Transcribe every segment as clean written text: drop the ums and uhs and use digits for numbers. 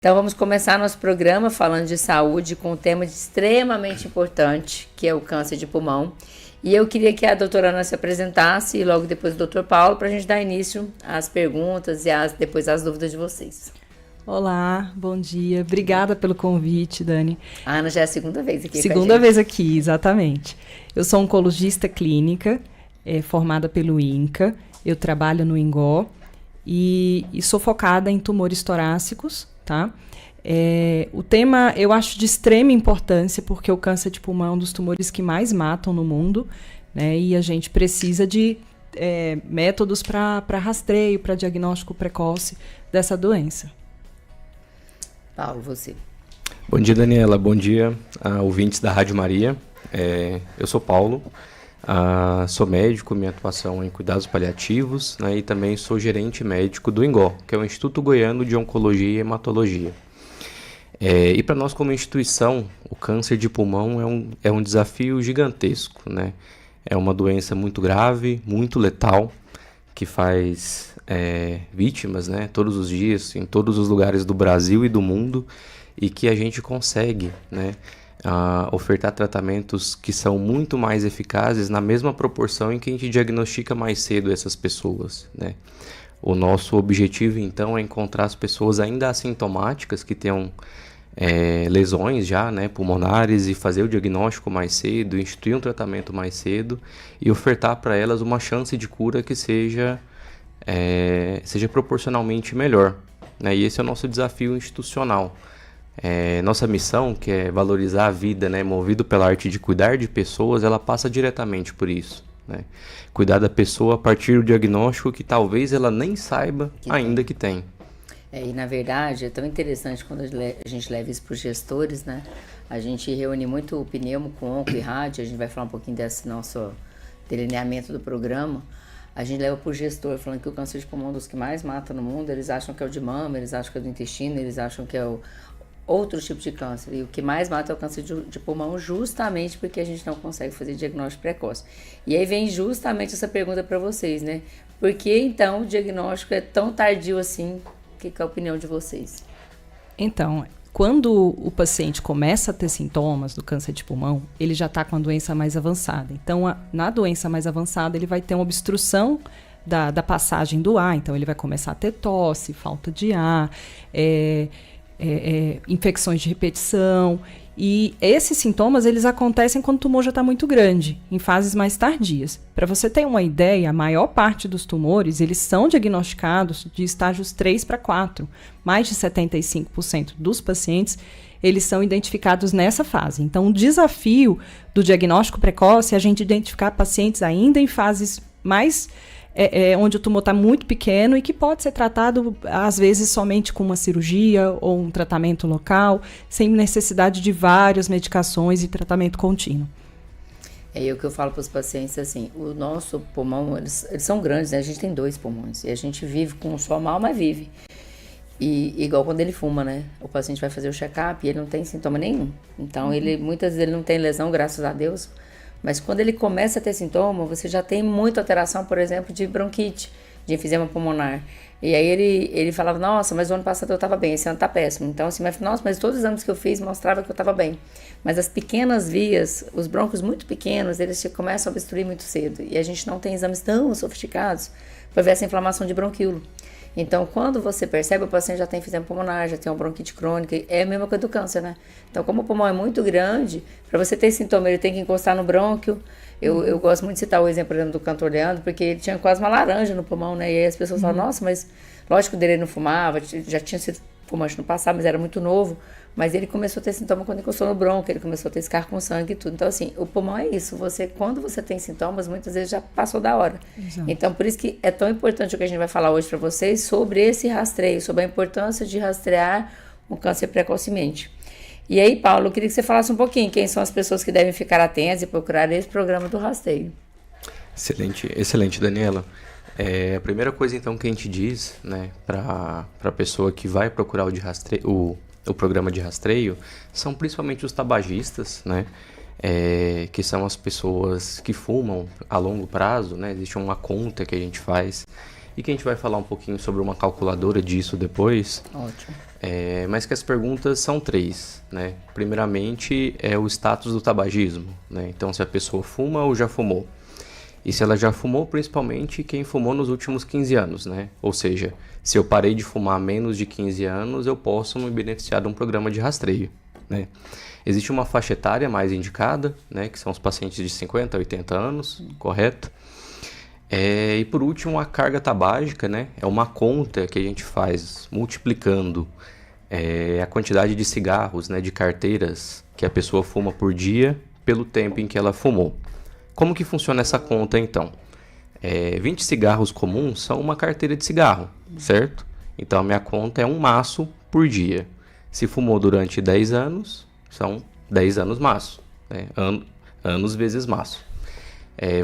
Então vamos começar nosso programa falando de saúde com um tema extremamente importante, que é o câncer de pulmão. E eu queria que a doutora Ana se apresentasse e logo depois o doutor Paulo, para a gente dar início às perguntas e depois às dúvidas de vocês. Olá, bom dia. Obrigada pelo convite, Dani. A Ana já é a segunda vez aqui. Segunda vez aqui, exatamente. Eu sou oncologista clínica, formada pelo INCA. Eu trabalho no INGO e sou focada em tumores torácicos, tá? O tema eu acho de extrema importância porque o câncer de pulmão é um dos tumores que mais matam no mundo, né? E a gente precisa de métodos para rastreio, para diagnóstico precoce dessa doença. Paulo, você. Bom dia, Daniela. Bom dia, ouvintes da Rádio Maria. Eu sou Paulo, sou médico, minha atuação é em cuidados paliativos, né, e também sou gerente médico do INGO, que é o Instituto Goiano de Oncologia e Hematologia. E para nós como instituição, o câncer de pulmão é um desafio gigantesco, né? É uma doença muito grave, muito letal, que faz vítimas, né, todos os dias, em todos os lugares do Brasil e do mundo, e que a gente consegue, né, ofertar tratamentos que são muito mais eficazes na mesma proporção em que a gente diagnostica mais cedo essas pessoas, né? O nosso objetivo, então, é encontrar as pessoas ainda assintomáticas que tenham lesões já, né, pulmonares, e fazer o diagnóstico mais cedo, instituir um tratamento mais cedo e ofertar para elas uma chance de cura que seja proporcionalmente melhor, né? E esse é o nosso desafio institucional. Nossa missão, que é valorizar a vida, né, movido pela arte de cuidar de pessoas, ela passa diretamente por isso, né? Cuidar da pessoa a partir do diagnóstico que talvez ela nem saiba ainda que tem. E na verdade é tão interessante quando a gente leva isso para os gestores, né? A gente reúne muito o pneumo com onco e rádio, a gente vai falar um pouquinho desse nosso delineamento do programa. A gente leva para o gestor falando que o câncer de pulmão é um dos que mais mata no mundo, eles acham que é o de mama, eles acham que é do intestino, eles acham que é o outro tipo de câncer. E o que mais mata é o câncer de pulmão, justamente porque a gente não consegue fazer diagnóstico precoce. E aí vem justamente essa pergunta para vocês, né? Por que então o diagnóstico é tão tardio assim? O que é a opinião de vocês? Então, quando o paciente começa a ter sintomas do câncer de pulmão, ele já está com a doença mais avançada. Então, na doença mais avançada, ele vai ter uma obstrução da passagem do ar. Então, ele vai começar a ter tosse, falta de ar, infecções de repetição. E esses sintomas, eles acontecem quando o tumor já está muito grande, em fases mais tardias. Para você ter uma ideia, a maior parte dos tumores, eles são diagnosticados de estágios 3 para 4. Mais de 75% dos pacientes, eles são identificados nessa fase. Então, o desafio do diagnóstico precoce é a gente identificar pacientes ainda em fases mais onde o tumor está muito pequeno e que pode ser tratado, às vezes, somente com uma cirurgia ou um tratamento local, sem necessidade de várias medicações e tratamento contínuo. O que eu falo para os pacientes, assim, o nosso pulmão, eles são grandes, né? A gente tem 2 pulmões e a gente vive com um só mal, mas vive. E igual quando ele fuma, né? O paciente vai fazer o check-up e ele não tem sintoma nenhum. Então, muitas vezes ele não tem lesão, graças a Deus. Mas quando ele começa a ter sintoma, você já tem muita alteração, por exemplo, de bronquite, de enfisema pulmonar. E aí ele falava, nossa, mas o ano passado eu estava bem, esse ano está péssimo. Então assim, mas todos os exames que eu fiz mostravam que eu estava bem. Mas as pequenas vias, os brônquios muito pequenos, eles começam a obstruir muito cedo. E a gente não tem exames tão sofisticados para ver essa inflamação de bronquíolo. Então, quando você percebe, o paciente já tem enfisema pulmonar, já tem uma bronquite crônica, é a mesma coisa do câncer, né? Então, como o pulmão é muito grande, para você ter sintoma, ele tem que encostar no brônquio. Eu gosto muito de citar o exemplo do cantor Leandro, porque ele tinha quase uma laranja no pulmão, né? E aí as pessoas falam, nossa, mas lógico que ele não fumava, já tinha sido fumante no passado, mas era muito novo. Mas ele começou a ter sintoma quando encostou no brônquio, ele começou a ter escarro com sangue e tudo. Então, assim, o pulmão é isso. Quando você tem sintomas, muitas vezes já passou da hora. Exato. Então, por isso que é tão importante o que a gente vai falar hoje para vocês sobre esse rastreio, sobre a importância de rastrear o câncer precocemente. E aí, Paulo, eu queria que você falasse um pouquinho quem são as pessoas que devem ficar atentas e procurar esse programa do rastreio. Excelente, Daniela. A primeira coisa, então, que a gente diz, né, para a pessoa que vai procurar o programa de rastreio, são principalmente os tabagistas, né, que são as pessoas que fumam a longo prazo, né, existe uma conta que a gente faz e que a gente vai falar um pouquinho sobre uma calculadora disso depois. Ótimo. Mas que as perguntas são 3, né? Primeiramente, é o status do tabagismo, né? Então, se a pessoa fuma ou já fumou. E se ela já fumou, principalmente quem fumou nos últimos 15 anos, né? Ou seja, se eu parei de fumar há menos de 15 anos, eu posso me beneficiar de um programa de rastreio, né? Existe uma faixa etária mais indicada, né? Que são os pacientes de 50 a 80 anos, correto? E por último, a carga tabágica, né? É uma conta que a gente faz multiplicando a quantidade de cigarros, né? De carteiras que a pessoa fuma por dia pelo tempo em que ela fumou. Como que funciona essa conta, então? 20 cigarros comuns são uma carteira de cigarro, certo? Então, a minha conta é um maço por dia. Se fumou durante 10 anos, são 10 anos maço, né? Anos vezes maço.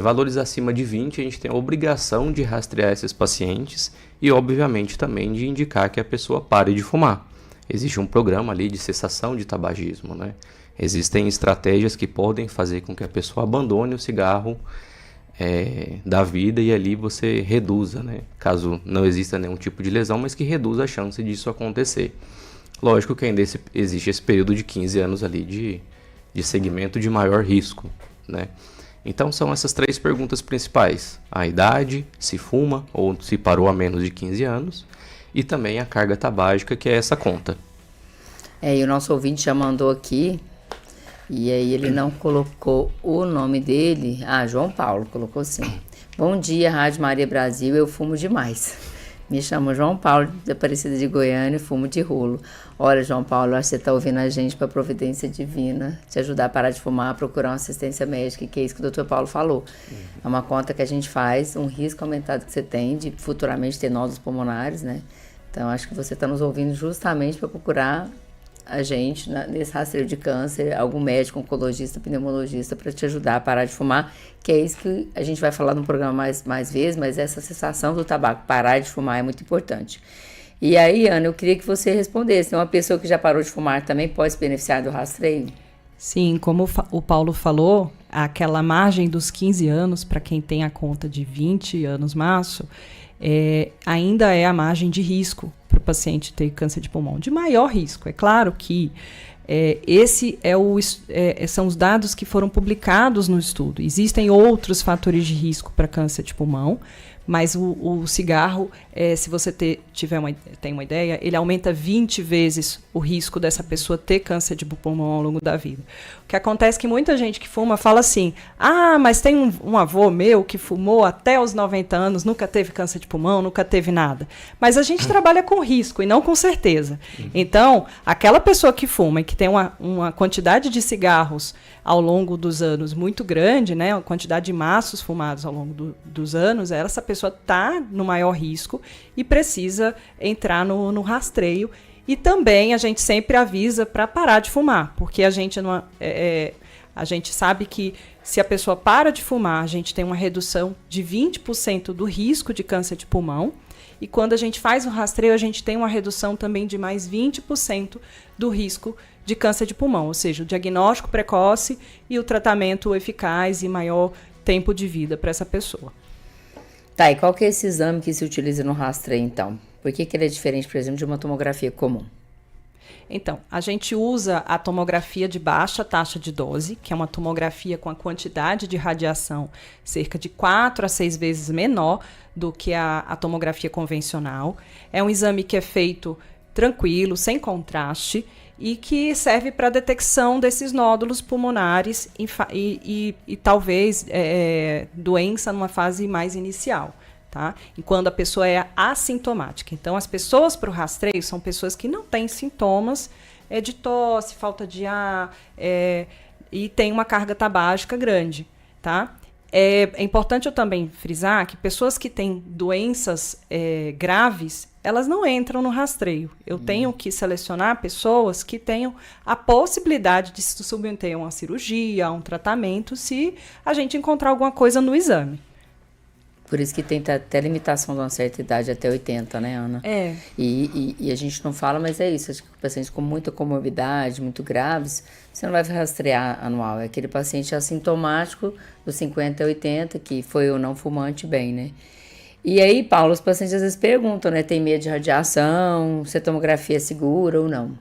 Valores acima de 20, a gente tem a obrigação de rastrear esses pacientes e, obviamente, também de indicar que a pessoa pare de fumar. Existe um programa ali de cessação de tabagismo, né? Existem estratégias que podem fazer com que a pessoa abandone o cigarro da vida e ali você reduza, né? Caso não exista nenhum tipo de lesão, mas que reduza a chance disso acontecer. Lógico que ainda existe esse período de 15 anos ali de segmento de maior risco, né? Então são essas 3 perguntas principais: a idade, se fuma ou se parou há menos de 15 anos, e também a carga tabágica, que é essa conta. E o nosso ouvinte já mandou aqui, e aí ele não colocou o nome dele. João Paulo colocou assim: bom dia, Rádio Maria Brasil, eu fumo demais. Me chamo João Paulo, de Aparecida de Goiânia, e fumo de rolo. Olha, João Paulo, acho que você está ouvindo a gente para providência divina, te ajudar a parar de fumar, procurar uma assistência médica, que é isso que o Dr. Paulo falou. É uma conta que a gente faz, um risco aumentado que você tem de futuramente ter nódulos pulmonares, né? Então, acho que você está nos ouvindo justamente para procurar a gente nesse rastreio de câncer, algum médico, oncologista, pneumologista, para te ajudar a parar de fumar, que é isso que a gente vai falar no programa mais vezes, mas essa cessação do tabaco, parar de fumar é muito importante. E aí, Ana, eu queria que você respondesse, uma pessoa que já parou de fumar também pode se beneficiar do rastreio? Sim, como o Paulo falou, aquela margem dos 15 anos, para quem tem a conta de 20 anos maço, ainda é a margem de risco para o paciente ter câncer de pulmão, de maior risco. É claro que são os dados que foram publicados no estudo. Existem outros fatores de risco para câncer de pulmão, mas o cigarro, se você tem uma ideia, ele aumenta 20 vezes o risco dessa pessoa ter câncer de pulmão ao longo da vida. O que acontece é que muita gente que fuma fala assim: mas tem um avô meu que fumou até os 90 anos, nunca teve câncer de pulmão, nunca teve nada. Mas a gente trabalha com risco e não com certeza. Então, aquela pessoa que fuma e que tem uma quantidade de cigarros ao longo dos anos muito grande, né, a quantidade de maços fumados ao longo dos anos, essa pessoa está no maior risco e precisa entrar no rastreio. E também a gente sempre avisa para parar de fumar, porque a gente sabe que se a pessoa para de fumar, a gente tem uma redução de 20% do risco de câncer de pulmão. E quando a gente faz o rastreio, a gente tem uma redução também de mais 20% do risco de câncer de pulmão, ou seja, o diagnóstico precoce e o tratamento eficaz e maior tempo de vida para essa pessoa. Tá, e qual que é esse exame que se utiliza no rastreio, então? Por que ele é diferente, por exemplo, de uma tomografia comum? Então, a gente usa a tomografia de baixa taxa de dose, que é uma tomografia com a quantidade de radiação cerca de 4 a 6 vezes menor do que a tomografia convencional. É um exame que é feito tranquilo, sem contraste, e que serve para a detecção desses nódulos pulmonares e talvez doença numa fase mais inicial. Tá? E quando a pessoa é assintomática. Então, as pessoas para o rastreio são pessoas que não têm sintomas de tosse, falta de ar e tem uma carga tabágica grande. Tá? É importante eu também frisar que pessoas que têm doenças graves, elas não entram no rastreio. Eu tenho que selecionar pessoas que tenham a possibilidade de se submeter a uma cirurgia, a um tratamento, se a gente encontrar alguma coisa no exame. Por isso que tem até limitação de uma certa idade, até 80, né, Ana? E a gente não fala, mas é isso. Acho que pacientes com muita comorbidade, muito graves, você não vai rastrear anual. É aquele paciente assintomático dos 50 a 80, que foi ou não fumante bem, né? E aí, Paulo, os pacientes às vezes perguntam, né? Tem medo de radiação, se a tomografia é segura ou não?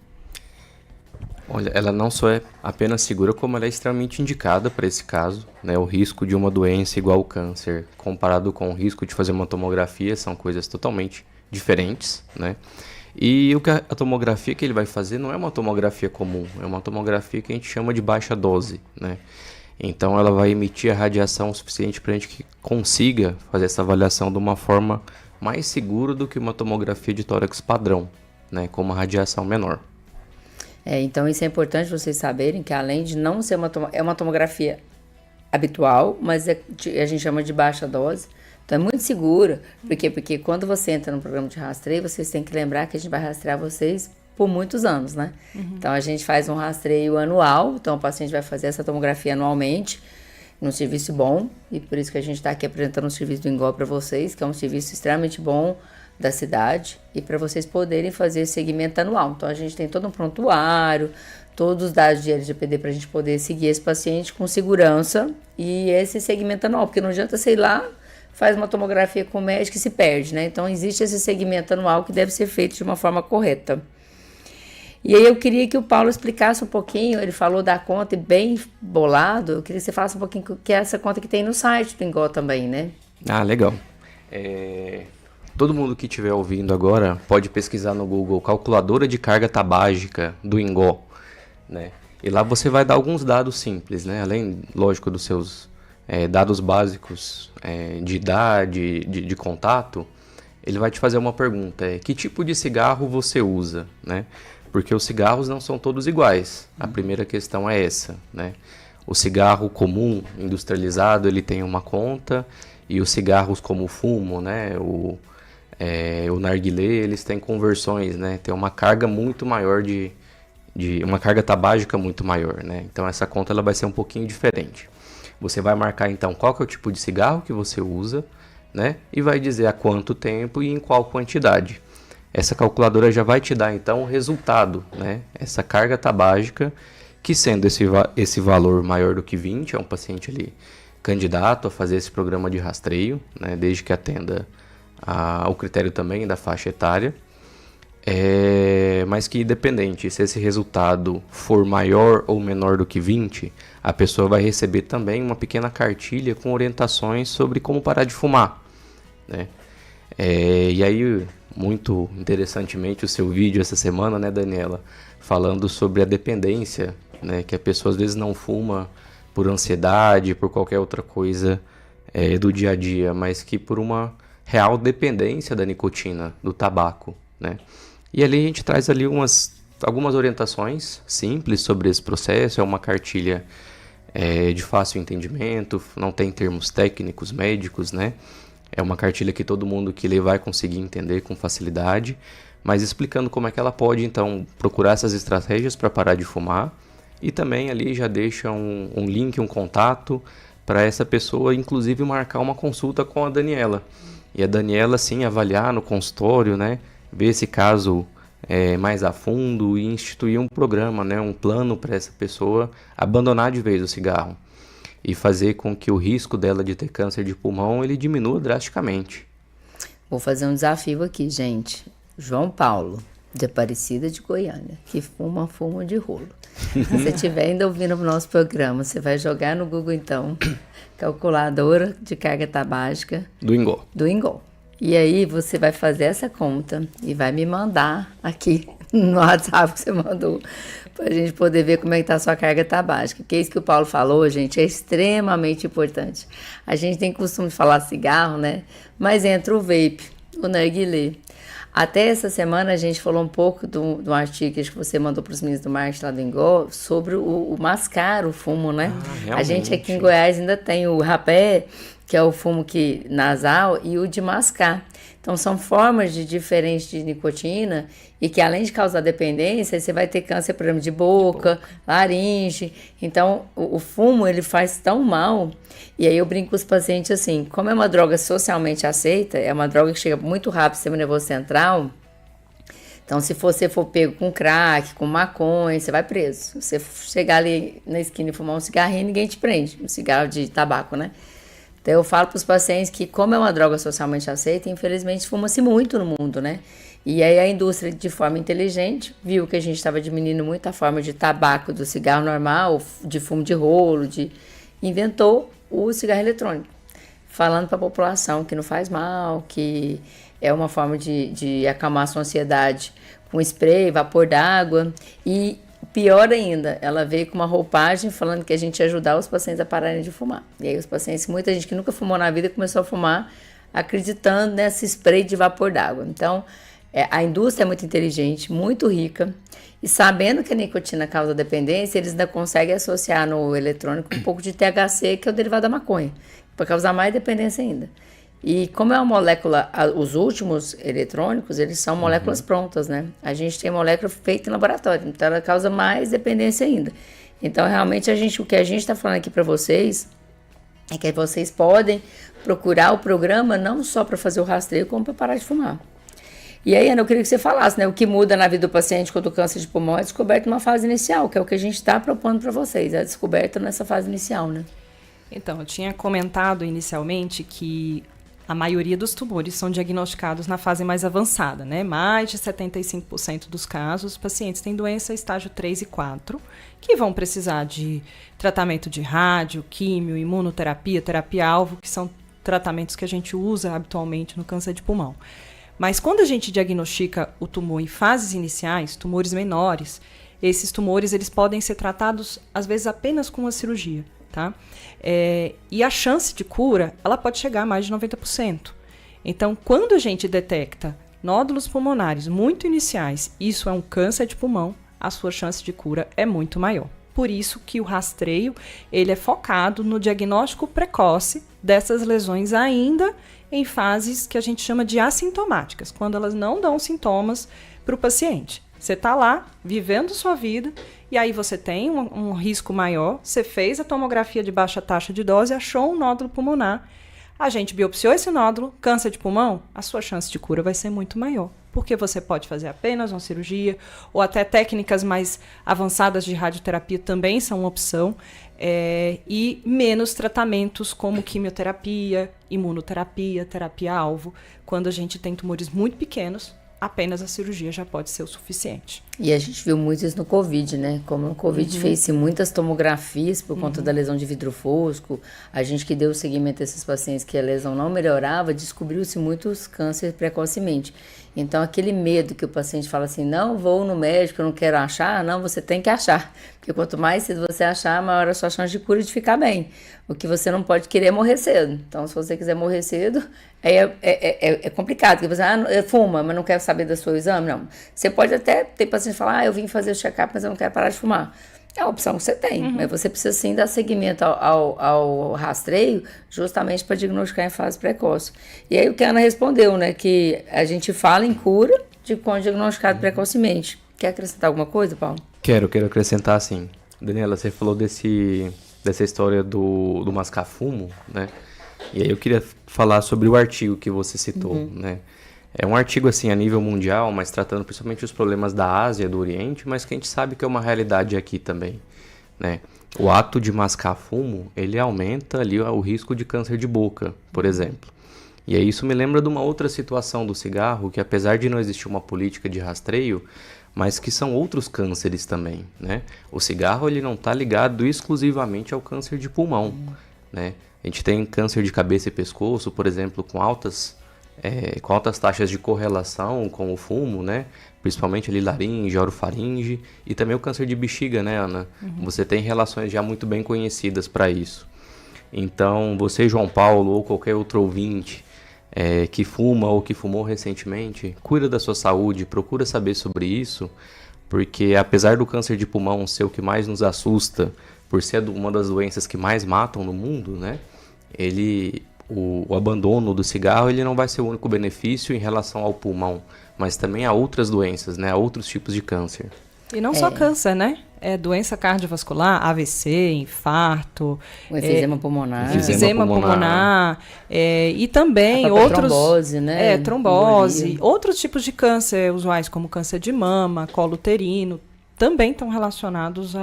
Olha, ela não só é apenas segura, como ela é extremamente indicada para esse caso, né? O risco de uma doença igual ao câncer, comparado com o risco de fazer uma tomografia, são coisas totalmente diferentes, né? E o que a tomografia que ele vai fazer não é uma tomografia comum, é uma tomografia que a gente chama de baixa dose, né? Então ela vai emitir a radiação suficiente para a gente que consiga fazer essa avaliação de uma forma mais segura do que uma tomografia de tórax padrão, né? Com uma radiação menor. Então isso é importante vocês saberem que além de não ser é uma tomografia habitual, mas a gente chama de baixa dose. Então é muito segura. Por quê? Porque quando você entra no programa de rastreio, vocês têm que lembrar que a gente vai rastrear vocês por muitos anos, né? Então a gente faz um rastreio anual, então o paciente vai fazer essa tomografia anualmente, num serviço bom, e por isso que a gente está aqui apresentando o serviço do INGOL para vocês, que é um serviço extremamente bom da cidade, e para vocês poderem fazer esse segmento anual. Então a gente tem todo um prontuário, todos os dados de LGPD para a gente poder seguir esse paciente com segurança e esse segmento anual, porque não adianta, sei lá, faz uma tomografia com o médico e se perde, né? Então existe esse segmento anual que deve ser feito de uma forma correta. E aí eu queria que o Paulo explicasse um pouquinho, ele falou da conta e bem bolado, eu queria que você falasse um pouquinho que é essa conta que tem no site do INGOL também, né? Ah, legal. Todo mundo que estiver ouvindo agora pode pesquisar no Google calculadora de carga tabágica do INGOL, né? E lá você vai dar alguns dados simples, né? Além, lógico, dos seus dados básicos de idade, de contato, ele vai te fazer uma pergunta, que tipo de cigarro você usa, né? Porque os cigarros não são todos iguais. A primeira questão é essa, né? O cigarro comum, industrializado, ele tem uma conta, e os cigarros como o fumo, né? O narguilé, eles têm conversões, né? Tem uma carga muito maior uma carga tabágica muito maior, né? Então essa conta ela vai ser um pouquinho diferente. Você vai marcar então qual que é o tipo de cigarro que você usa, né? E vai dizer há quanto tempo e em qual quantidade. Essa calculadora já vai te dar então o resultado, né? Essa carga tabágica, que sendo esse valor maior do que 20, é um paciente ali candidato a fazer esse programa de rastreio, né? Desde que atenda ao critério também da faixa etária. Mas que independente, se esse resultado for maior ou menor do que 20, a pessoa vai receber também uma pequena cartilha com orientações sobre como parar de fumar, né? E aí, muito interessantemente, o seu vídeo essa semana, né, Daniela, falando sobre a dependência, né, que a pessoa às vezes não fuma por ansiedade, por qualquer outra coisa do dia a dia, mas que por uma real dependência da nicotina, do tabaco, né? E ali a gente traz ali algumas orientações simples sobre esse processo. É uma cartilha de fácil entendimento, não tem termos técnicos médicos, né? É uma cartilha que todo mundo que lê vai conseguir entender com facilidade, mas explicando como é que ela pode, então, procurar essas estratégias para parar de fumar, e também ali já deixa um link, um contato para essa pessoa, inclusive, marcar uma consulta com a Daniela. E a Daniela, sim, avaliar no consultório, né? Ver esse caso mais a fundo e instituir um programa, né? Um plano para essa pessoa abandonar de vez o cigarro e fazer com que o risco dela de ter câncer de pulmão ele diminua drasticamente. Vou fazer um desafio aqui, gente. João Paulo, de Aparecida de Goiânia, que fuma de rolo. Se você estiver ainda ouvindo o nosso programa, você vai jogar no Google, então, calculadora de carga tabágica do INGOL. E aí você vai fazer essa conta e vai me mandar aqui no WhatsApp que você mandou, para a gente poder ver como é que está a sua carga tabágica. Porque isso que o Paulo falou, gente, é extremamente importante. A gente tem costume de falar cigarro, né? Mas entra o vape, o narguilé. Até essa semana a gente falou um pouco do artigo que você mandou para os meninos do marketing lá do INGOL sobre o mascar, o fumo, né? A gente aqui em Goiás ainda tem o rapé, que é o fumo nasal, e o de mascar. Então, são formas diferentes de nicotina e que, além de causar dependência, você vai ter câncer, por exemplo, de boca, laringe. Então, o fumo, ele faz tão mal. E aí eu brinco com os pacientes assim, como é uma droga socialmente aceita, é uma droga que chega muito rápido no sistema nervoso central. Então, se você for pego com crack, com maconha, você vai preso. Se você chegar ali na esquina e fumar um cigarrinho, ninguém te prende. Um cigarro de tabaco, né? Então eu falo para os pacientes que, como é uma droga socialmente aceita, infelizmente fuma-se muito no mundo, né? E aí a indústria, de forma inteligente, viu que a gente estava diminuindo muito a forma de tabaco do cigarro normal, de fumo de rolo, inventou o cigarro eletrônico, falando para a população que não faz mal, que é uma forma de acalmar a sua ansiedade com spray, vapor d'água. E pior ainda, ela veio com uma roupagem falando que a gente ia ajudar os pacientes a pararem de fumar. E aí os pacientes, muita gente que nunca fumou na vida começou a fumar acreditando nesse spray de vapor d'água. Então, a indústria é muito inteligente, muito rica, e sabendo que a nicotina causa dependência, eles ainda conseguem associar no eletrônico um pouco de THC, que é o derivado da maconha, para causar mais dependência ainda. E como é uma molécula, os últimos eletrônicos, eles são moléculas prontas, né? A gente tem molécula feita em laboratório, então ela causa mais dependência ainda. Então, realmente, o que a gente está falando aqui para vocês é que vocês podem procurar o programa não só para fazer o rastreio, como para parar de fumar. E aí, Ana, eu queria que você falasse, né? O que muda na vida do paciente quando o câncer de pulmão é descoberto numa fase inicial, que é o que a gente está propondo para vocês, a descoberta nessa fase inicial, né? Então, eu tinha comentado inicialmente que a maioria dos tumores são diagnosticados na fase mais avançada, né? Mais de 75% dos casos, os pacientes têm doença estágio 3 e 4, que vão precisar de tratamento de rádio, químio, imunoterapia, terapia-alvo, que são tratamentos que a gente usa habitualmente no câncer de pulmão. Mas quando a gente diagnostica o tumor em fases iniciais, tumores menores, esses tumores eles podem ser tratados, às vezes, apenas com uma cirurgia, tá? E a chance de cura, ela pode chegar a mais de 90%. Então, quando a gente detecta nódulos pulmonares muito iniciais, isso é um câncer de pulmão, a sua chance de cura é muito maior. Por isso que o rastreio ele é focado no diagnóstico precoce dessas lesões ainda em fases que a gente chama de assintomáticas, quando elas não dão sintomas para o paciente. Você está lá, vivendo sua vida, e aí você tem um risco maior, você fez a tomografia de baixa taxa de dose, achou um nódulo pulmonar, a gente biopsiou esse nódulo, câncer de pulmão, a sua chance de cura vai ser muito maior, porque você pode fazer apenas uma cirurgia, ou até técnicas mais avançadas de radioterapia também são uma opção, e menos tratamentos como quimioterapia, imunoterapia, terapia-alvo. Quando a gente tem tumores muito pequenos, apenas a cirurgia já pode ser o suficiente. E a gente viu muito isso no Covid, né? Como no Covid fez-se muitas tomografias por conta da lesão de vidro fosco, a gente que deu seguimento a esses pacientes que a lesão não melhorava, descobriu-se muitos cânceres precocemente. Então, aquele medo que o paciente fala assim, não vou no médico, eu não quero achar, não, você tem que achar. Porque quanto mais cedo você achar, maior a sua chance de cura e de ficar bem. O que você não pode querer é morrer cedo. Então, se você quiser morrer cedo, é complicado. Porque você fuma, mas não quer saber do seu exame, não. Você pode até ter paciente que fala, eu vim fazer o check-up, mas eu não quero parar de fumar. É a opção que você tem, mas você precisa sim dar seguimento ao rastreio, justamente para diagnosticar em fase precoce. E aí o que a Ana respondeu, né, que a gente fala em cura quando diagnosticado precocemente. Quer acrescentar alguma coisa, Paulo? Quero acrescentar sim. Daniela, você falou dessa história do mascar fumo, né? E aí eu queria falar sobre o artigo que você citou, né? É um artigo assim a nível mundial, mas tratando principalmente os problemas da Ásia, do Oriente, mas que a gente sabe que é uma realidade aqui também, né? O ato de mascar fumo, ele aumenta ali o risco de câncer de boca, por exemplo. E aí isso me lembra de uma outra situação do cigarro, que apesar de não existir uma política de rastreio, mas que são outros cânceres também, né? O cigarro ele não está ligado exclusivamente ao câncer de pulmão, né? A gente tem câncer de cabeça e pescoço, por exemplo, com altas taxas de correlação com o fumo, né? Principalmente ali laringe, orofaringe e também o câncer de bexiga, né, Ana? Você tem relações já muito bem conhecidas para isso. Então, você, João Paulo, ou qualquer outro ouvinte que fuma ou que fumou recentemente, cuida da sua saúde, procura saber sobre isso, porque apesar do câncer de pulmão ser o que mais nos assusta, por ser uma das doenças que mais matam no mundo, né? O abandono do cigarro ele não vai ser o único benefício em relação ao pulmão, mas também a outras doenças, né? A outros tipos de câncer. E não só câncer, né? Doença cardiovascular, AVC, infarto, Efizema pulmonar. E também outros... Trombose, né? Trombose. Outros tipos de câncer usuais, como câncer de mama, colo uterino, também estão relacionados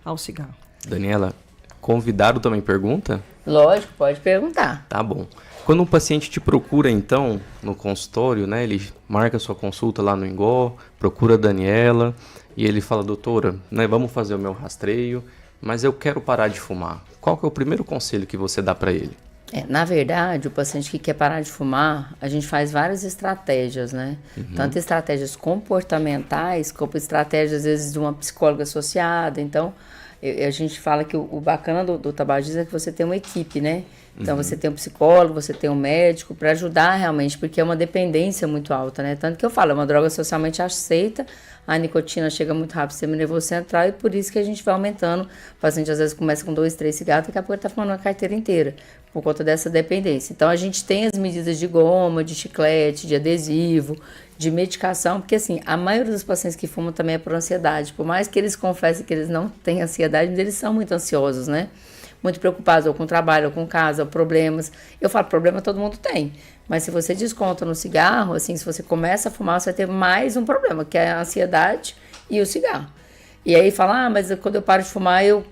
ao cigarro. Daniela, convidado também pergunta? Lógico, pode perguntar. Tá bom. Quando um paciente te procura, então, no consultório, né, ele marca sua consulta lá no Engó, procura a Daniela e ele fala, doutora, né, vamos fazer o meu rastreio, mas eu quero parar de fumar. Qual que é o primeiro conselho que você dá para ele? Na verdade, o paciente que quer parar de fumar, a gente faz várias estratégias, né? Tanto estratégias comportamentais, como estratégias, às vezes, de uma psicóloga associada. Então, a gente fala que o bacana do tabagismo é que você tem uma equipe, né? Então, você tem um psicólogo, você tem um médico para ajudar realmente, porque é uma dependência muito alta, né? Tanto que eu falo, é uma droga socialmente aceita, a nicotina chega muito rápido no sistema nervoso central e por isso que a gente vai aumentando. O paciente às vezes começa com 2, 3 cigarros, daqui a pouco ele está fumando uma carteira inteira, por conta dessa dependência. Então, a gente tem as medidas de goma, de chiclete, de adesivo, de medicação, porque assim, a maioria dos pacientes que fumam também é por ansiedade. Por mais que eles confessem que eles não têm ansiedade, eles são muito ansiosos, né? Muito preocupados ou com trabalho, ou com casa, ou problemas. Eu falo, problema todo mundo tem. Mas se você desconta no cigarro, assim, se você começa a fumar, você vai ter mais um problema, que é a ansiedade e o cigarro. E aí fala, mas quando eu paro de fumar, eu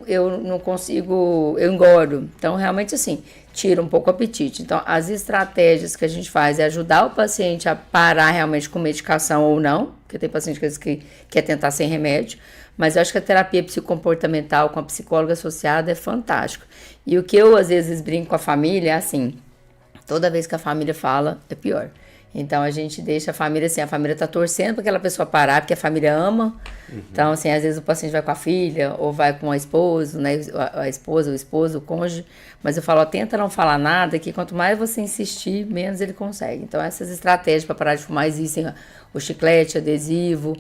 não consigo, eu engordo. Então, realmente assim, tira um pouco o apetite. Então, as estratégias que a gente faz é ajudar o paciente a parar realmente com medicação ou não, porque tem paciente que quer tentar sem remédio, mas eu acho que a terapia psicomportamental com a psicóloga associada é fantástico. E o que eu, às vezes, brinco com a família é assim, toda vez que a família fala, é pior. Então, a gente deixa a família assim, a família tá torcendo para aquela pessoa parar, porque a família ama. Então, assim, às vezes o paciente vai com a filha, ou vai com a esposa, né? A esposa, o esposo, o cônjuge. Mas eu falo, ó, tenta não falar nada, que quanto mais você insistir, menos ele consegue. Então, essas estratégias para parar de fumar existem, ó, o chiclete, adesivo,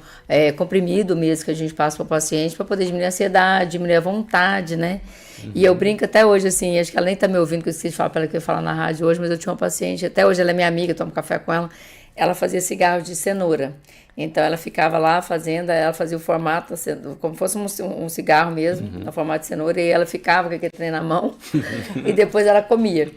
comprimido mesmo que a gente passa para o paciente para poder diminuir a ansiedade, diminuir a vontade, né? E eu brinco até hoje, assim, acho que ela nem tá me ouvindo, que eu esqueci de falar para ela que eu ia falar na rádio hoje, mas eu tinha uma paciente, até hoje ela é minha amiga, eu tomo café com ela, ela fazia cigarro de cenoura. Então, ela ficava lá fazendo, ela fazia o formato, como fosse um cigarro mesmo, no formato de cenoura, e ela ficava com aquele trem na mão, e depois ela comia.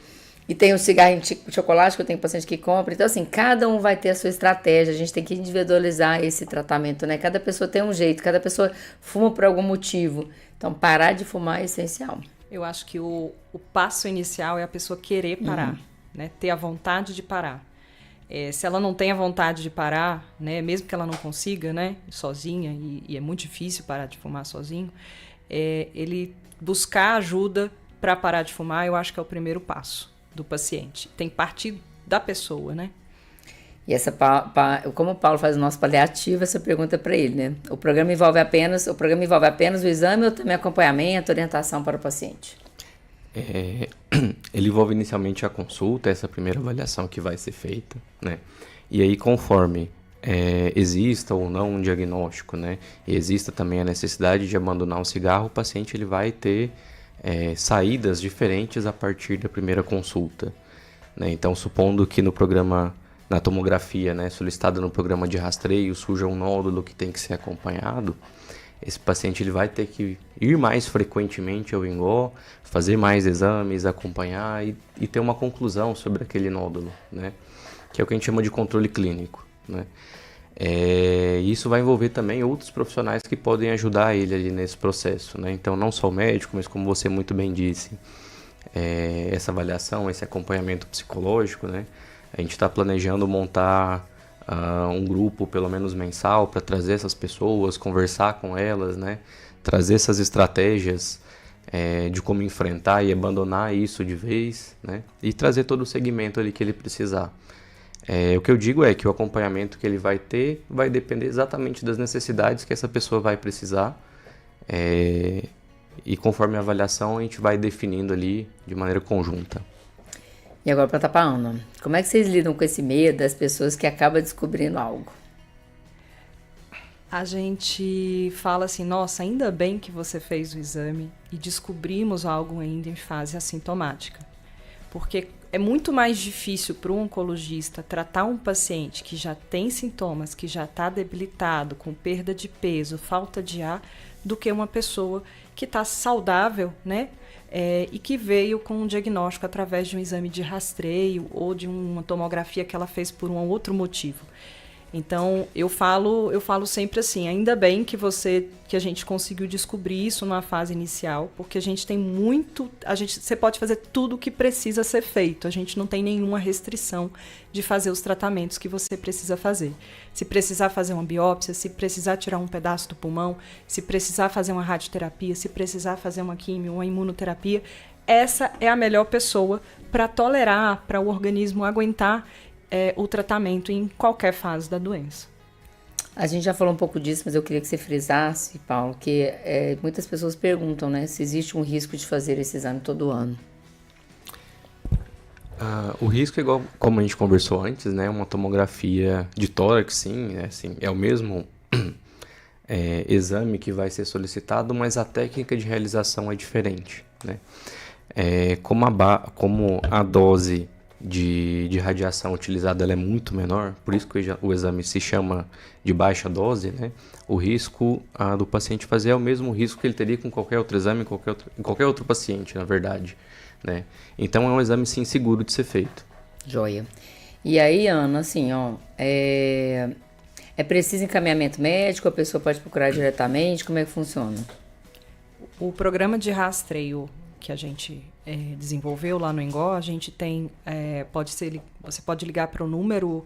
E tem o cigarro de chocolate, que eu tenho paciente que compra. Então, assim, cada um vai ter a sua estratégia. A gente tem que individualizar esse tratamento, né? Cada pessoa tem um jeito, cada pessoa fuma por algum motivo. Então, parar de fumar é essencial. Eu acho que o passo inicial é a pessoa querer parar, né? Ter a vontade de parar. Se ela não tem a vontade de parar, né? Mesmo que ela não consiga, né? Sozinha, e é muito difícil parar de fumar sozinho, ele buscar ajuda para parar de fumar, eu acho que é o primeiro passo do paciente. Tem que partir da pessoa, né? E como o Paulo faz o nosso paliativo, essa pergunta é para ele, né? O programa envolve apenas o exame ou também acompanhamento, orientação para o paciente? Ele envolve inicialmente a consulta, essa primeira avaliação que vai ser feita, né? E aí, conforme exista ou não um diagnóstico, né? E exista também a necessidade de abandonar o cigarro, o paciente ele vai ter saídas diferentes a partir da primeira consulta, né? Então, supondo que no programa, na tomografia, né, solicitada no programa de rastreio, surja um nódulo que tem que ser acompanhado, esse paciente ele vai ter que ir mais frequentemente ao Engó, fazer mais exames, acompanhar e ter uma conclusão sobre aquele nódulo, né? Que é o que a gente chama de controle clínico, né? Isso vai envolver também outros profissionais que podem ajudar ele ali nesse processo, né? Então, não só o médico, mas como você muito bem disse, essa avaliação, esse acompanhamento psicológico, né? A gente está planejando montar um grupo, pelo menos mensal, para trazer essas pessoas, conversar com elas, né? Trazer essas estratégias de como enfrentar e abandonar isso de vez, né? E trazer todo o segmento ali que ele precisar. O que eu digo é que o acompanhamento que ele vai ter vai depender exatamente das necessidades que essa pessoa vai precisar, e conforme a avaliação a gente vai definindo ali de maneira conjunta. E agora para a Ana, como é que vocês lidam com esse medo das pessoas que acabam descobrindo algo? A gente fala assim, nossa, ainda bem que você fez o exame e descobrimos algo ainda em fase assintomática. Porque é muito mais difícil para um oncologista tratar um paciente que já tem sintomas, que já está debilitado, com perda de peso, falta de ar, do que uma pessoa que está saudável, né? E que veio com um diagnóstico através de um exame de rastreio ou de uma tomografia que ela fez por um outro motivo. Então, eu falo sempre assim, ainda bem que a gente conseguiu descobrir isso numa fase inicial, porque a gente tem você pode fazer tudo o que precisa ser feito, a gente não tem nenhuma restrição de fazer os tratamentos que você precisa fazer. Se precisar fazer uma biópsia, se precisar tirar um pedaço do pulmão, se precisar fazer uma radioterapia, se precisar fazer uma quimio, uma imunoterapia, essa é a melhor pessoa para tolerar, para o organismo aguentar o tratamento em qualquer fase da doença. A gente já falou um pouco disso, mas eu queria que você frisasse, Paulo, que muitas pessoas perguntam, né, se existe um risco de fazer esse exame todo ano. O risco é igual, como a gente conversou antes, né, uma tomografia de tórax, sim, é o mesmo exame que vai ser solicitado, mas a técnica de realização é diferente, né? Como a dose de radiação utilizada ela é muito menor, por isso que o exame se chama de baixa dose, né? O risco do paciente fazer é o mesmo risco que ele teria com qualquer outro exame, em qualquer outro paciente, na verdade, né? Então é um exame sim seguro de ser feito. Joia. E aí, Ana, assim, ó, é preciso encaminhamento médico, a pessoa pode procurar diretamente, como é que funciona? O programa de rastreio que a gente desenvolveu lá no Engó, a gente tem, você pode ligar para o número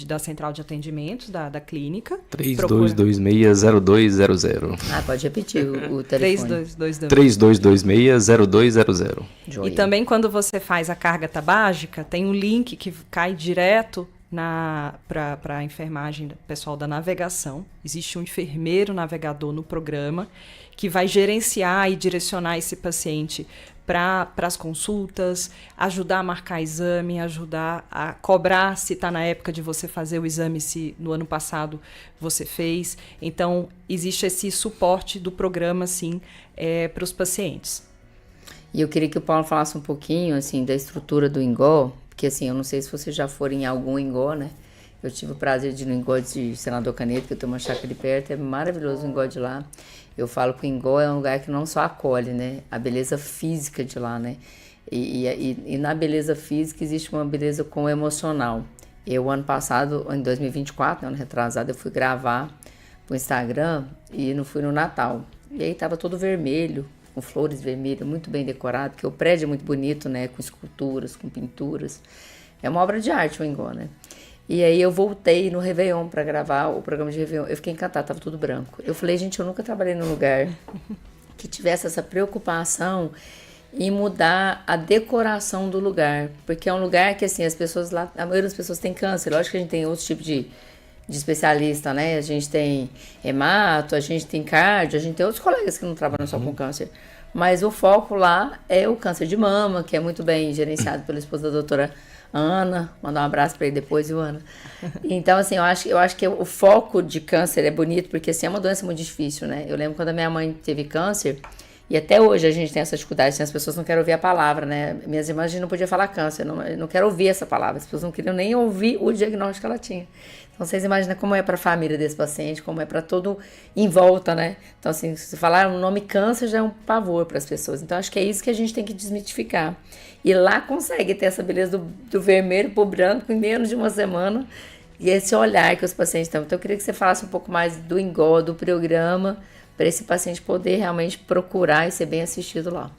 da central de atendimentos da clínica. 3226-0200. Pode repetir o telefone. 3226-0200. E também quando você faz a carga tabágica, tem um link que cai direto para a enfermagem pessoal da navegação. Existe um enfermeiro navegador no programa que vai gerenciar e direcionar esse paciente para as consultas, ajudar a marcar exame, ajudar a cobrar se está na época de você fazer o exame, se no ano passado você fez. Então, existe esse suporte do programa, sim, para os pacientes. E eu queria que o Paulo falasse um pouquinho, assim, da estrutura do Engó, porque, assim, eu não sei se você já for em algum Engó, né? Eu tive o prazer de ir no Engó de Senador Canedo, que eu tenho uma chácara ali perto, é maravilhoso o Engó de lá. Eu falo que o Engó é um lugar que não só acolhe, né? A beleza física de lá, né? E na beleza física existe uma beleza com o emocional. Eu, ano passado, em 2024, ano retrasado, eu fui gravar pro Instagram e não fui no Natal. E aí tava todo vermelho, com flores vermelhas, muito bem decorado, porque o prédio é muito bonito, né? Com esculturas, com pinturas. É uma obra de arte o Engó, né? E aí eu voltei no Réveillon para gravar o programa de Réveillon. Eu fiquei encantada, tava tudo branco. Eu falei, gente, eu nunca trabalhei num lugar que tivesse essa preocupação em mudar a decoração do lugar. Porque é um lugar que, assim, as pessoas lá, a maioria das pessoas tem câncer. Lógico que a gente tem outros tipos de especialista, né? A gente tem hemato, a gente tem cardio, a gente tem outros colegas que não trabalham só com câncer. Mas o foco lá é o câncer de mama, que é muito bem gerenciado pela esposa da doutora Ana, mandar um abraço para ele depois, viu, Ana? Então, assim, eu acho que o foco de câncer é bonito, porque, assim, é uma doença muito difícil, né? Eu lembro quando a minha mãe teve câncer, e até hoje a gente tem essa dificuldade, assim, as pessoas não querem ouvir a palavra, né? Minhas irmãs, a gente não podia falar câncer, eu não quero ouvir essa palavra, as pessoas não queriam nem ouvir o diagnóstico que ela tinha. Então, vocês imaginam como é para a família desse paciente, como é para todo em volta, né? Então, assim, se falar o nome câncer já é um pavor para as pessoas. Então, acho que é isso que a gente tem que desmitificar. E lá consegue ter essa beleza do vermelho pro branco em menos de uma semana. E esse olhar que os pacientes têm. Então, eu queria que você falasse um pouco mais do Engó, do programa, para esse paciente poder realmente procurar e ser bem assistido lá.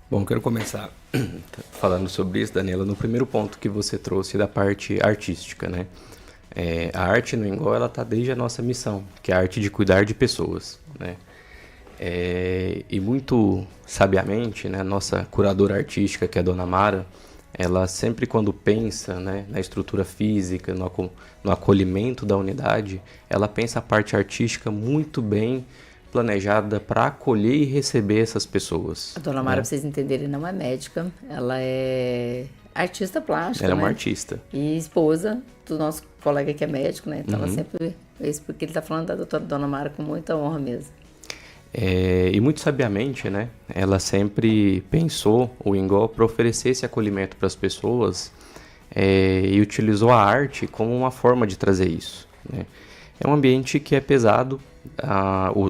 Bom, quero começar falando sobre isso, Daniela, no primeiro ponto que você trouxe da parte artística, né? A arte no Engó, ela está desde a nossa missão, que é a arte de cuidar de pessoas, né? E muito sabiamente, né, a nossa curadora artística, que é a Dona Mara, ela sempre quando pensa, né, na estrutura física, no acolhimento da unidade, ela pensa a parte artística muito bem planejada para acolher e receber essas pessoas. A Dona Mara, para vocês entenderem, não é médica, ela é artista plástica, ela é né? uma artista. E esposa do nosso colega que é médico, né? Então ela sempre fez, porque ele está falando da doutora Dona Mara com muita honra mesmo. E muito sabiamente, né, ela sempre pensou o Engó para oferecer esse acolhimento para as pessoas e utilizou a arte como uma forma de trazer isso, né? É um ambiente que é pesado,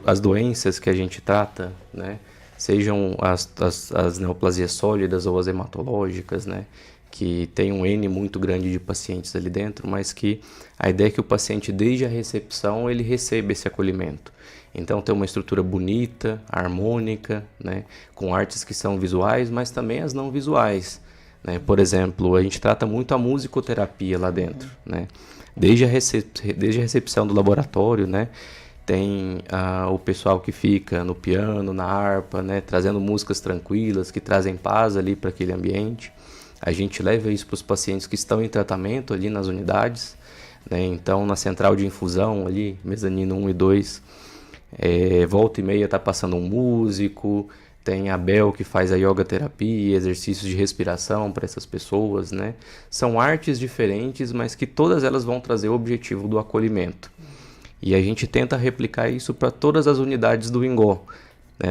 as doenças que a gente trata, né, sejam as neoplasias sólidas ou as hematológicas, né, que tem um N muito grande de pacientes ali dentro, mas que a ideia é que o paciente, desde a recepção, ele receba esse acolhimento. Então, tem uma estrutura bonita, harmônica, né, com artes que são visuais, mas também as não visuais, né? Por exemplo, a gente trata muito a musicoterapia lá dentro, né? Desde a recepção do laboratório, né, tem o pessoal que fica no piano, na harpa, né, trazendo músicas tranquilas, que trazem paz ali para aquele ambiente. A gente leva isso para os pacientes que estão em tratamento ali nas unidades, né? Então, na central de infusão ali, mezanino 1 e 2, volta e meia está passando um músico, tem a Bel que faz a yoga terapia, exercícios de respiração para essas pessoas, né? São artes diferentes, mas que todas elas vão trazer o objetivo do acolhimento. E a gente tenta replicar isso para todas as unidades do INGO.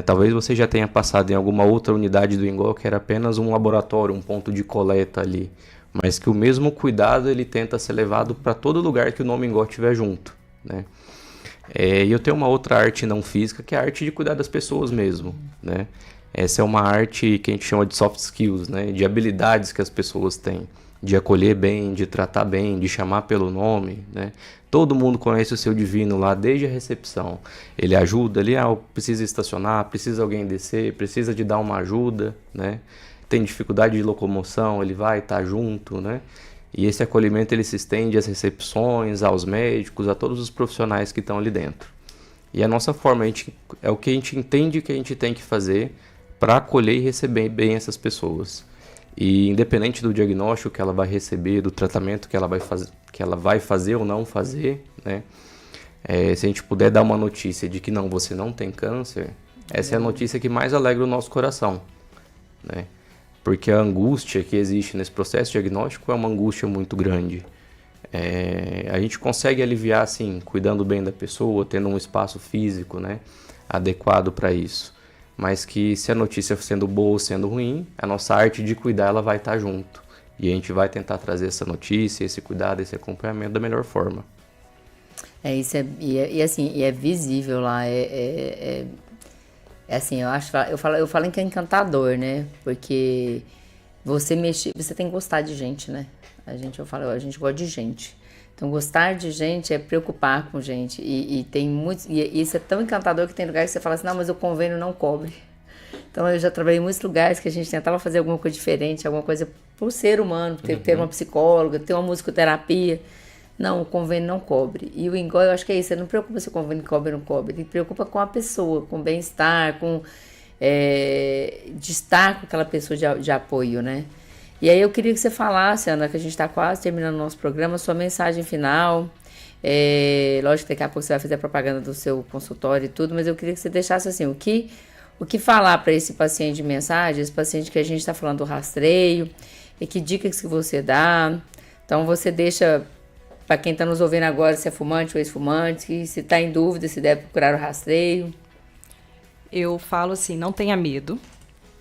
Talvez você já tenha passado em alguma outra unidade do INGO que era apenas um laboratório, um ponto de coleta ali, mas que o mesmo cuidado ele tenta ser levado para todo lugar que o nome INGO estiver junto, né? E eu tenho uma outra arte não física, que é a arte de cuidar das pessoas mesmo, né? Essa é uma arte que a gente chama de soft skills, né? De habilidades que as pessoas têm, de acolher bem, de tratar bem, de chamar pelo nome, né? Todo mundo conhece o seu divino lá desde a recepção. Ele ajuda ali, precisa estacionar, precisa alguém descer, precisa de dar uma ajuda, né? Tem dificuldade de locomoção, ele vai estar junto, né? E esse acolhimento ele se estende às recepções, aos médicos, a todos os profissionais que estão ali dentro. E a nossa forma é o que a gente entende que a gente tem que fazer para acolher e receber bem essas pessoas. E independente do diagnóstico que ela vai receber, do tratamento que ela vai fazer ou não fazer, né? Se a gente puder dar uma notícia de que não, você não tem câncer, essa é a notícia que mais alegra o nosso coração, né? Porque a angústia que existe nesse processo diagnóstico é uma angústia muito grande. A gente consegue aliviar, assim, cuidando bem da pessoa, tendo um espaço físico, né, adequado para isso. Mas que se a notícia sendo boa ou sendo ruim, a nossa arte de cuidar ela vai estar junto. E a gente vai tentar trazer essa notícia, esse cuidado, esse acompanhamento da melhor forma. Isso é visível lá, assim, eu falo que é encantador, né? Porque você tem que gostar de gente, né? A gente gosta de gente. Então, gostar de gente é preocupar com gente. E tem muitos. E isso é tão encantador que tem lugares que você fala assim, não, mas o convênio não cobre. Então, eu já trabalhei em muitos lugares que a gente tentava fazer alguma coisa diferente, alguma coisa pro ser humano, ter uma psicóloga, ter uma musicoterapia. Não, o convênio não cobre. E o INGO, eu acho que é isso. Você não preocupa se o convênio cobre ou não cobre. Ele preocupa com a pessoa, com o bem-estar, de estar com aquela pessoa de apoio, né? E aí eu queria que você falasse, Ana, que a gente está quase terminando o nosso programa, sua mensagem final. Lógico que daqui a pouco você vai fazer a propaganda do seu consultório e tudo, mas eu queria que você deixasse assim, o que falar para esse paciente de mensagem, esse paciente que a gente está falando do rastreio, e que dicas que você dá. Então você deixa... Para quem está nos ouvindo agora, se é fumante ou ex-fumante, que se está em dúvida se deve procurar o rastreio. Eu falo assim, não tenha medo.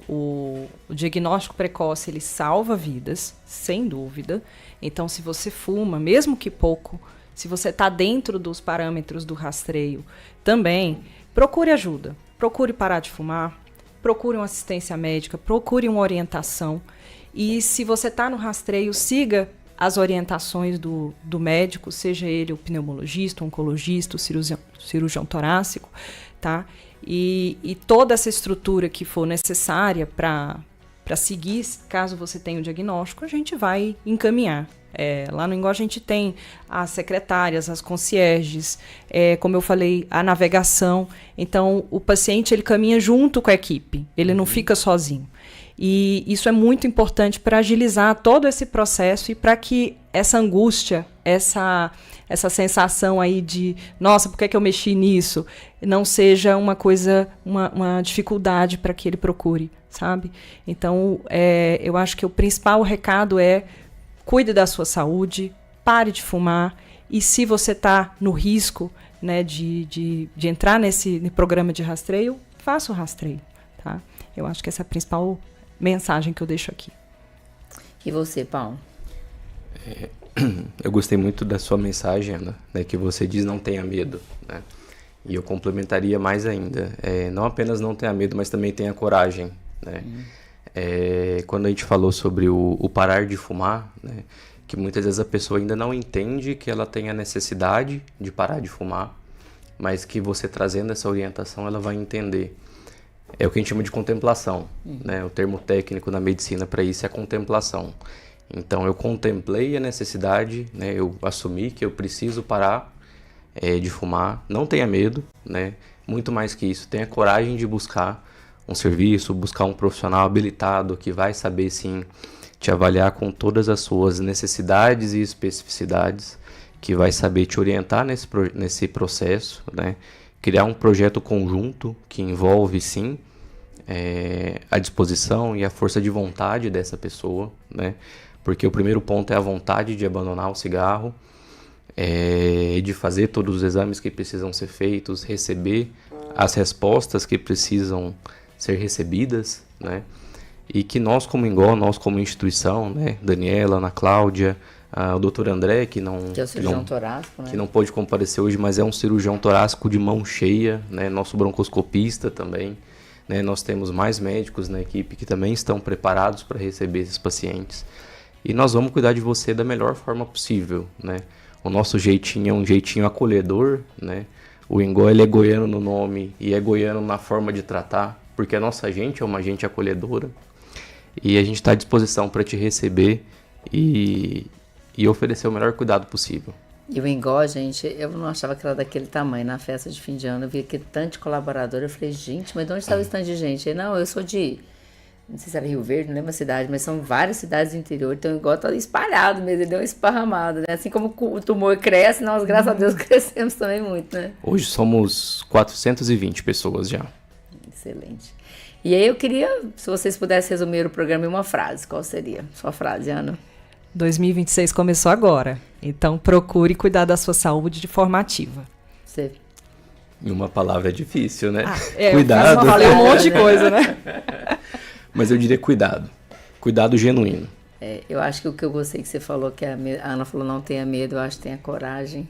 O diagnóstico precoce, ele salva vidas, sem dúvida. Então, se você fuma, mesmo que pouco, se você está dentro dos parâmetros do rastreio, também procure ajuda. Procure parar de fumar, procure uma assistência médica, procure uma orientação. E se você está no rastreio, siga as orientações do médico, seja ele o pneumologista, o oncologista, o cirurgião torácico, tá? E toda essa estrutura que for necessária para seguir, caso você tenha o diagnóstico, a gente vai encaminhar. Lá no INGO a gente tem as secretárias, as concierges, como eu falei, a navegação. Então, o paciente ele caminha junto com a equipe, ele não fica sozinho. E isso é muito importante para agilizar todo esse processo e para que essa angústia, essa sensação aí de, nossa, por que eu mexi nisso? Não seja uma coisa, uma dificuldade para que ele procure, sabe? Então, eu acho que o principal recado é cuide da sua saúde, pare de fumar e se você está no risco, né, de entrar nesse programa de rastreio, faça o rastreio, tá? Eu acho que essa é a principal mensagem que eu deixo aqui. E você, Paulo? Eu gostei muito da sua mensagem, Ana, né, que você diz não tenha medo, né? E eu complementaria mais ainda, não apenas não tenha medo, mas também tenha coragem, né? quando a gente falou sobre o parar de fumar, né, que muitas vezes a pessoa ainda não entende que ela tem a necessidade de parar de fumar, mas que você trazendo essa orientação ela vai entender. É o que a gente chama de contemplação, né? O termo técnico na medicina para isso é contemplação. Então eu contemplei a necessidade, né? Eu assumi que eu preciso parar de fumar. Não tenha medo, né? Muito mais que isso, tenha coragem de buscar um serviço, buscar um profissional habilitado que vai saber sim te avaliar com todas as suas necessidades e especificidades, que vai saber te orientar nesse processo, né? Criar um projeto conjunto que envolve, sim, a disposição e a força de vontade dessa pessoa, né? Porque o primeiro ponto é a vontade de abandonar o cigarro, de fazer todos os exames que precisam ser feitos, receber as respostas que precisam ser recebidas, né? E que nós como Engol, nós como instituição, né? Daniela, Ana Cláudia, o Dr. André, que é o cirurgião torácico, né? Que não pôde comparecer hoje, mas é um cirurgião torácico de mão cheia, né? Nosso broncoscopista também, né? Nós temos mais médicos na equipe que também estão preparados para receber esses pacientes. E nós vamos cuidar de você da melhor forma possível, né? O nosso jeitinho é um jeitinho acolhedor, né? O Engol, ele é goiano no nome e é goiano na forma de tratar, porque a nossa gente é uma gente acolhedora. E a gente está à disposição para te receber e oferecer o melhor cuidado possível. E o Engol, gente, eu não achava que era daquele tamanho. Na festa de fim de ano, eu vi aquele tanto de colaborador. Eu falei, gente, mas de onde estava esse tanto de gente? Ele, não, eu sou de, não sei se era Rio Verde, não lembro a cidade, mas são várias cidades do interior. Então o Engol tá espalhado mesmo, ele deu uma esparramada, né? Assim como o tumor cresce, nós, graças a Deus, crescemos também muito, né? Hoje somos 420 pessoas já. Excelente. E aí eu queria, se vocês pudessem resumir o programa em uma frase, qual seria sua frase, Ana? 2026 começou agora, então procure cuidar da sua saúde de forma ativa. Você. Em uma palavra é difícil, né? Cuidado. Eu falei um monte de coisa, né? Mas eu diria cuidado. Cuidado genuíno. Eu acho que o que eu gostei que você falou, que a Ana falou não tenha medo, eu acho que tenha coragem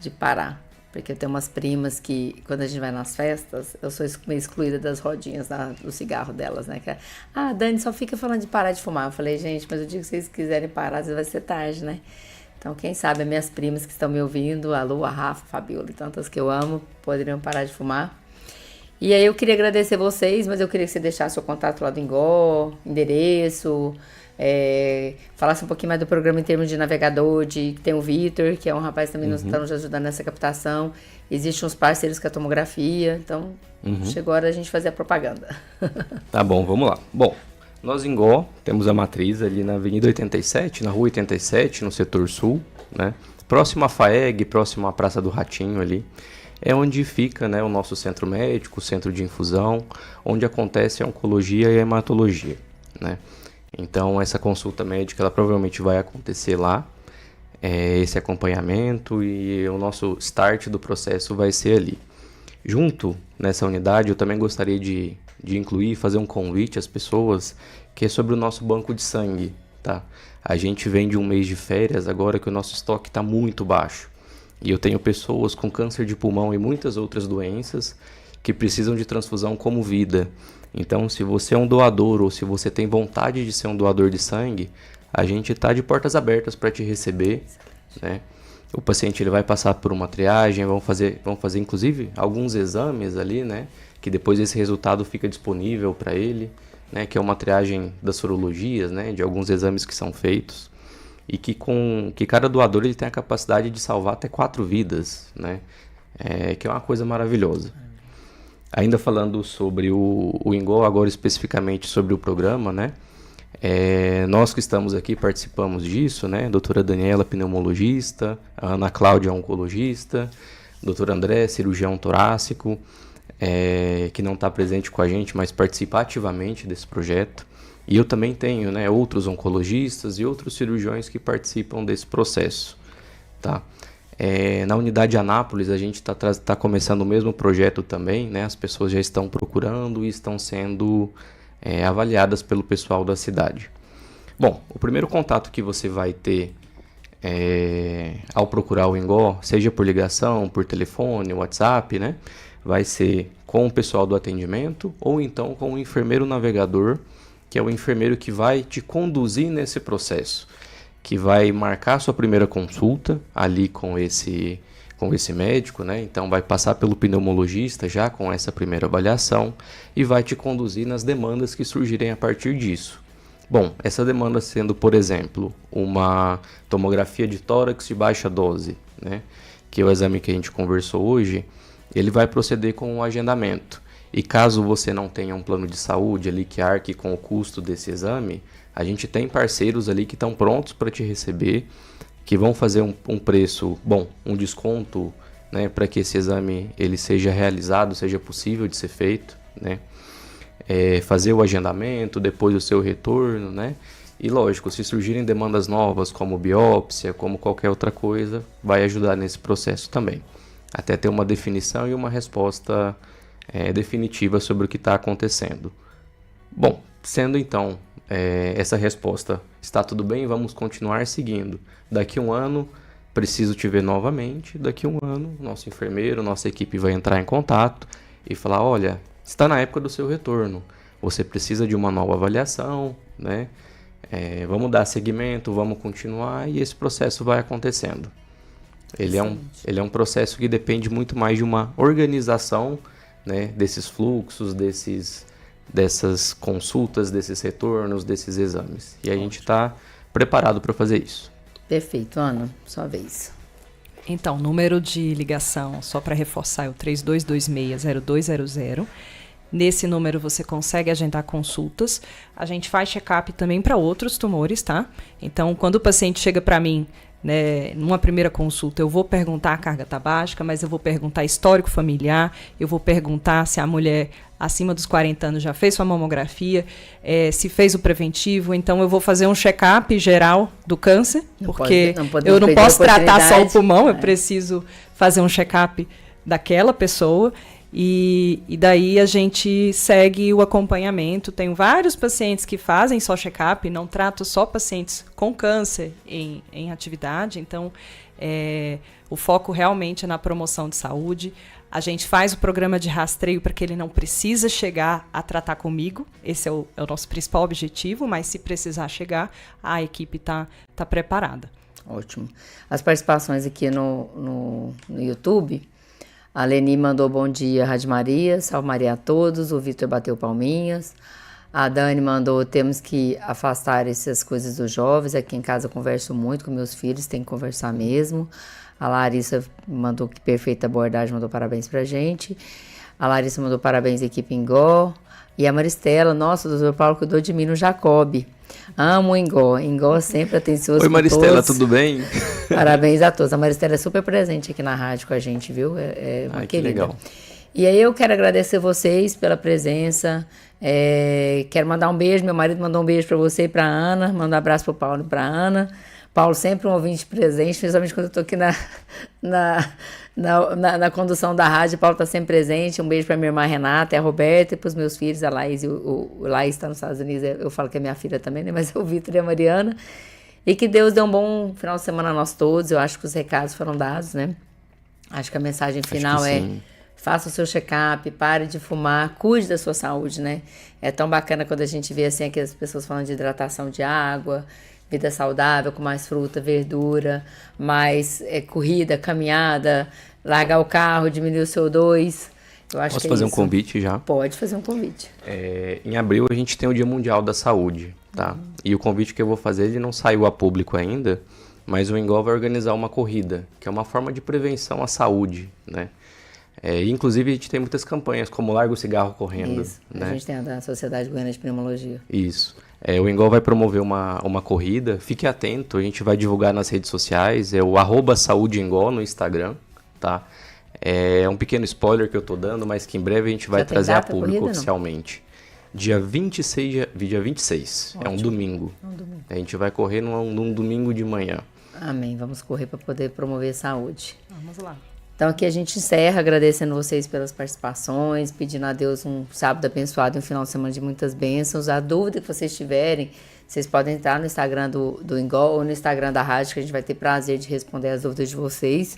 de parar. Porque eu tenho umas primas que, quando a gente vai nas festas, eu sou meio excluída das rodinhas do cigarro delas, né? Que Dani só fica falando de parar de fumar. Eu falei, gente, mas o dia que vocês quiserem parar, às vezes vai ser tarde, né? Então, quem sabe, as minhas primas que estão me ouvindo, a Lu, a Rafa, a Fabiola e tantas que eu amo, poderiam parar de fumar. E aí eu queria agradecer vocês, mas eu queria que você deixasse o contato lá do Engol, endereço, falasse um pouquinho mais do programa em termos de navegador, que tem o Vitor, que é um rapaz que também nos está nos ajudando nessa captação. Existem uns parceiros com a tomografia, então chegou a hora da gente fazer a propaganda. Tá bom, vamos lá. Bom, nós em Engol temos a matriz ali na Avenida 87, na Rua 87, no setor sul, né? Próximo à FAEG, próximo à Praça do Ratinho ali. É onde fica, né, o nosso centro médico, o centro de infusão, onde acontece a oncologia e a hematologia, né? Então, essa consulta médica, ela provavelmente vai acontecer lá, esse acompanhamento e o nosso start do processo vai ser ali. Junto nessa unidade, eu também gostaria de incluir, fazer um convite às pessoas, que é sobre o nosso banco de sangue, tá? A gente vem de um mês de férias agora que o nosso estoque está muito baixo. E eu tenho pessoas com câncer de pulmão e muitas outras doenças que precisam de transfusão como vida. Então, se você é um doador ou se você tem vontade de ser um doador de sangue, a gente está de portas abertas para te receber, né? O paciente ele vai passar por uma triagem, vão fazer inclusive alguns exames ali, né? Que depois esse resultado fica disponível para ele, né? Que é uma triagem das sorologias, né? De alguns exames que são feitos. E que cada doador ele tem a capacidade de salvar até 4 vidas, né? Que é uma coisa maravilhosa. Ainda falando sobre o Engol, agora especificamente sobre o programa, né? Nós que estamos aqui participamos disso, né? Doutora Daniela, pneumologista, a Ana Cláudia, oncologista, doutor André, cirurgião torácico, que não está presente com a gente, mas participa ativamente desse projeto. E eu também tenho, né, outros oncologistas e outros cirurgiões que participam desse processo, tá? Na unidade de Anápolis, a gente tá começando o mesmo projeto também, né? As pessoas já estão procurando e estão sendo avaliadas pelo pessoal da cidade. Bom, o primeiro contato que você vai ter ao procurar o Engol, seja por ligação, por telefone, WhatsApp, né? Vai ser com o pessoal do atendimento ou então com o enfermeiro navegador que é o enfermeiro que vai te conduzir nesse processo, que vai marcar sua primeira consulta ali com esse médico, né? Então vai passar pelo pneumologista já com essa primeira avaliação e vai te conduzir nas demandas que surgirem a partir disso. Bom, essa demanda sendo, por exemplo, uma tomografia de tórax de baixa dose, né? Que é o exame que a gente conversou hoje, ele vai proceder com o agendamento. E caso você não tenha um plano de saúde ali que arque com o custo desse exame, a gente tem parceiros ali que estão prontos para te receber, que vão fazer um preço, um desconto, né, para que esse exame ele seja realizado, seja possível de ser feito, né? Fazer o agendamento, depois o seu retorno, né? E lógico, se surgirem demandas novas, como biópsia, como qualquer outra coisa, vai ajudar nesse processo também. Até ter uma definição e uma resposta definitiva sobre o que está acontecendo. Bom, sendo então essa resposta, está tudo bem, vamos continuar seguindo. Daqui 1 ano, preciso te ver novamente. Daqui 1 ano, nosso enfermeiro, nossa equipe vai entrar em contato e falar, olha, está na época do seu retorno, você precisa de uma nova avaliação, né? Vamos dar seguimento, vamos continuar, e esse processo vai acontecendo. Ele é um processo que depende muito mais de uma organização, né, desses fluxos, dessas consultas, desses retornos, desses exames. E a gente está preparado para fazer isso. Perfeito, Ana, sua vez. Então, número de ligação, só para reforçar, é o 3226-0200. Nesse número você consegue agendar consultas. A gente faz check-up também para outros tumores, tá? Então, quando o paciente chega para mim, né, numa primeira consulta, eu vou perguntar a carga tabágica, mas eu vou perguntar histórico familiar, eu vou perguntar se a mulher acima dos 40 anos já fez sua mamografia, se fez o preventivo. Então eu vou fazer um check-up geral do câncer, porque eu não posso tratar só o pulmão, eu preciso fazer um check-up daquela pessoa. E daí a gente segue o acompanhamento. Tenho vários pacientes que fazem só check-up, não trato só pacientes com câncer em atividade. Então, o foco realmente é na promoção de saúde. A gente faz o programa de rastreio para que ele não precisa chegar a tratar comigo. Esse é o nosso principal objetivo, mas se precisar chegar, a equipe está preparada. Ótimo. As participações aqui no YouTube... A Leni mandou bom dia, Rádio Maria, salve Maria a todos. O Vitor bateu palminhas. A Dani mandou, temos que afastar essas coisas dos jovens. Aqui em casa eu converso muito com meus filhos, tem que conversar mesmo. A Larissa mandou que perfeita abordagem, mandou parabéns pra gente. A Larissa mandou parabéns, equipe Engó. E a Maristela, nossa, o doutor Paulo cuidou de mim no Jacob. Amo o Engó. Engó sempre atencioso. Oi, Maristela, tudo bem? Parabéns a todos. A Maristela é super presente aqui na rádio com a gente, viu? É uma querida. Que legal. E aí eu quero agradecer vocês pela presença. Quero mandar um beijo. Meu marido mandou um beijo para você e para Ana. Manda um abraço para o Paulo e para Ana. Paulo sempre um ouvinte presente, principalmente quando eu estou aqui na condução da rádio. Paulo está sempre presente. Um beijo para minha irmã Renata e a Roberta, e para os meus filhos, a Laís. O Laís está nos Estados Unidos, eu falo que é minha filha também, né? Mas é o Vitor e a Mariana. E que Deus dê um bom final de semana a nós todos. Eu acho que os recados foram dados, né? Acho que a mensagem final faça o seu check-up, pare de fumar, cuide da sua saúde, né? É tão bacana quando a gente vê assim aqui as pessoas falando de hidratação de água, vida saudável, com mais fruta, verdura, mais corrida, caminhada, largar o carro, diminuir o CO2. Eu acho Posso que fazer isso. Um convite já? Pode fazer um convite. Em abril a gente tem o Dia Mundial da Saúde, tá? E o convite que eu vou fazer, ele não saiu a público ainda, mas o Engol vai organizar uma corrida, que é uma forma de prevenção à saúde, né? Inclusive a gente tem muitas campanhas, como Larga o Cigarro Correndo. Isso, né? A gente tem a da Sociedade Goiana de Pneumologia. Isso. O Engol vai promover uma corrida, fique atento, a gente vai divulgar nas redes sociais, é o @saudeengol no Instagram, tá? É um pequeno spoiler que eu tô dando, mas que em breve a gente vai trazer a público oficialmente. Dia 26, é um domingo. A gente vai correr num domingo de manhã. Amém, vamos correr para poder promover saúde. Vamos lá. Então aqui a gente encerra agradecendo vocês pelas participações, pedindo a Deus um sábado abençoado e um final de semana de muitas bênçãos. A dúvida que vocês tiverem, vocês podem entrar no Instagram do Engol ou no Instagram da rádio, que a gente vai ter prazer de responder as dúvidas de vocês.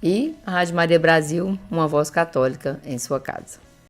E a Rádio Maria Brasil, uma voz católica em sua casa.